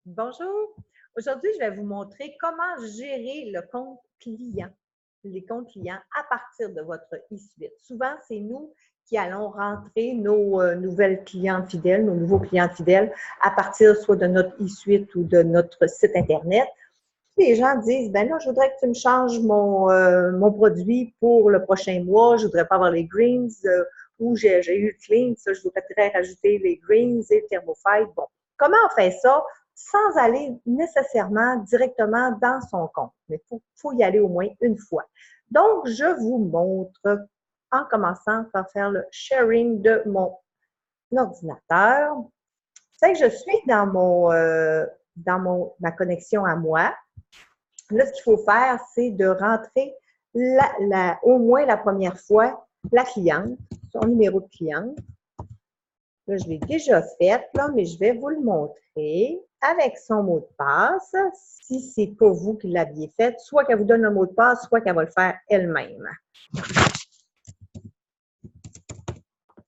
Bonjour. Aujourd'hui, je vais vous montrer comment gérer le compte client, les comptes clients à partir de votre e-suite. Souvent, c'est nous qui allons rentrer nos nouvelles clientes fidèles, nos nouveaux clients fidèles à partir soit de notre e-suite ou de notre site Internet. Les gens disent, ben là, je voudrais que tu me changes mon produit pour le prochain mois, je voudrais pas avoir les greens ou j'ai eu le clean, ça, je voudrais rajouter les greens et le thermofight. Bon, comment on fait ça sans aller nécessairement directement dans son compte? Mais il faut y aller au moins une fois. Donc, je vous montre en commençant par faire le sharing de mon ordinateur. C'est que je suis dans ma connexion à moi. Là, ce qu'il faut faire, c'est de rentrer au moins la première fois la cliente, son numéro de cliente. Là, je l'ai déjà fait, là, mais je vais vous le montrer avec son mot de passe. Si ce n'est pas vous qui l'aviez fait, soit qu'elle vous donne le mot de passe, soit qu'elle va le faire elle-même.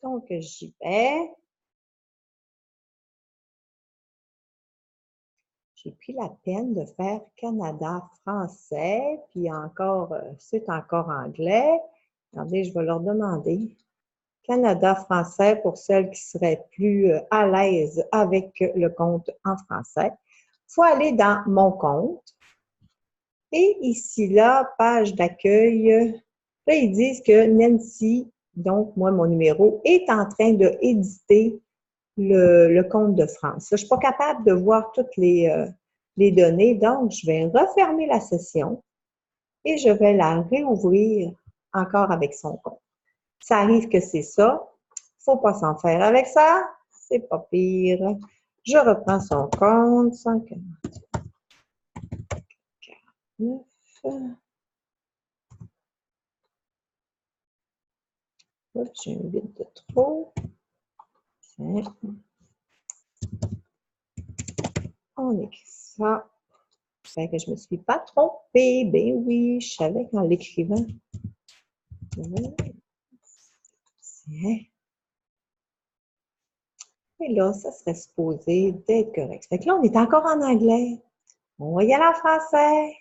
Donc, j'y vais. J'ai pris la peine de faire Canada-Français, puis encore, c'est encore anglais. Attendez, je vais leur demander. Canada-Français pour celles qui seraient plus à l'aise avec le compte en français. Il faut aller dans Mon compte. Et ici, là, page d'accueil, là, ils disent que Nancy, donc moi, mon numéro, est en train d'éditer le compte de France. Je ne suis pas capable de voir toutes les données, donc je vais refermer la session et je vais la réouvrir encore avec son compte. Ça arrive que c'est ça. Il ne faut pas s'en faire avec ça. C'est pas pire. Je reprends son compte. 149. Oups, j'ai un 8 de trop. Tiens. On écrit ça. Fait que je ne me suis pas trompée. Ben oui, je savais qu'en l'écrivant. Tiens. Et là, ça serait supposé d'être correct. Fait que là, on est encore en anglais. On va y aller en français.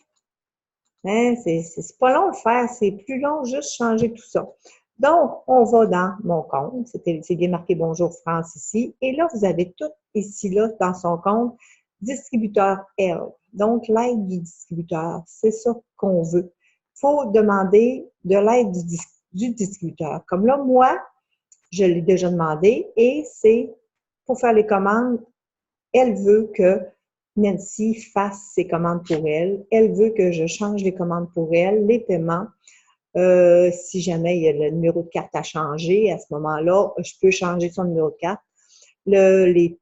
Hein, c'est pas long de faire, c'est plus long juste changer tout ça. Donc, on va dans mon compte. C'est bien marqué Bonjour France ici. Et là, vous avez tout ici, là, dans son compte, distributeur L. Donc, l'aide du distributeur, c'est ça qu'on veut. Il faut demander de l'aide du distributeur. Comme là, moi, je l'ai déjà demandé et c'est pour faire les commandes, elle veut que Nancy fasse ses commandes pour elle. Elle veut que je change les commandes pour elle, les paiements. Si jamais il y a le numéro de carte à changer, à ce moment-là, je peux changer son numéro de carte. Les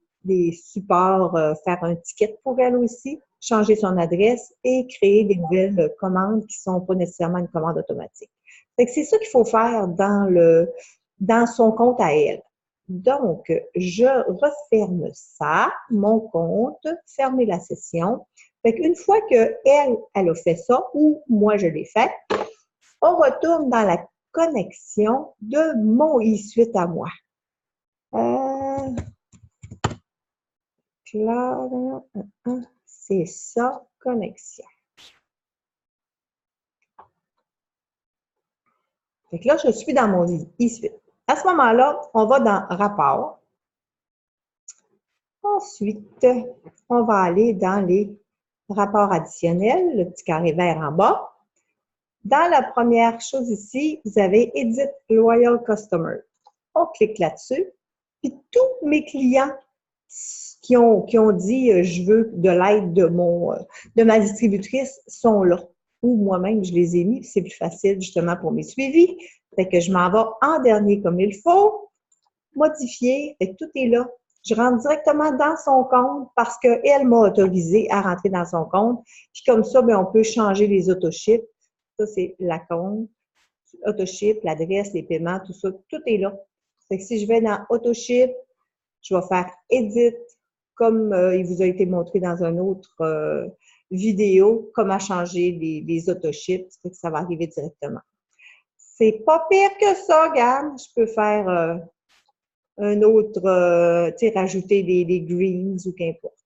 supports, faire un ticket pour elle aussi, changer son adresse et créer des nouvelles commandes qui ne sont pas nécessairement une commande automatique. C'est ça qu'il faut faire dans son compte à elle. Donc, je referme ça, mon compte, fermer la session. Fait qu'une fois qu'elle a fait ça, ou moi je l'ai fait, on retourne dans la connexion de mon e-suite à moi. Là, c'est ça, connexion. Fait que là, je suis dans mon e-suite. À ce moment-là, on va dans Rapport. Ensuite, on va aller dans les rapports additionnels, le petit carré vert en bas. Dans la première chose ici, vous avez Edit Loyal Customer. On clique là-dessus. Puis tous mes clients qui ont dit je veux de l'aide de ma distributrice sont là. Ou moi-même, je les ai mis, c'est plus facile justement pour mes suivis. Fait que je m'en vais en dernier comme il faut. Modifier, fait que tout est là. Je rentre directement dans son compte parce qu'elle m'a autorisé à rentrer dans son compte. Puis comme ça, bien, on peut changer les autoship. Ça, c'est la compte, autoship, l'adresse, les paiements, tout ça, tout est là. Fait que si je vais dans autoship, je vais faire Edit, comme il vous a été montré dans une autre vidéo, comment changer les autoships, ça va arriver directement. C'est pas pire que ça, regarde. Je peux faire un autre, tu sais, rajouter des greens ou qu'importe.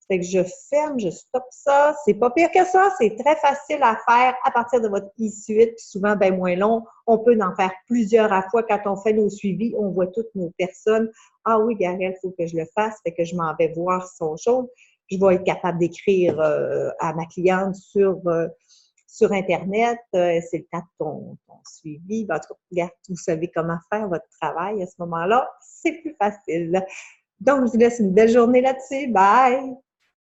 Fait que je ferme, je stoppe ça. C'est pas pire que ça. C'est très facile à faire à partir de votre e-suite, puis souvent bien moins long. On peut en faire plusieurs à la fois. Quand on fait nos suivis, on voit toutes nos personnes. Ah oui, Gabrielle, il faut que je le fasse. Fait que je m'en vais voir son chose. Je vais être capable d'écrire à ma cliente sur Internet. C'est le temps de ton suivi. En tout cas, regarde, vous savez comment faire votre travail à ce moment-là. C'est plus facile. Donc, je vous laisse une belle journée là-dessus. Bye!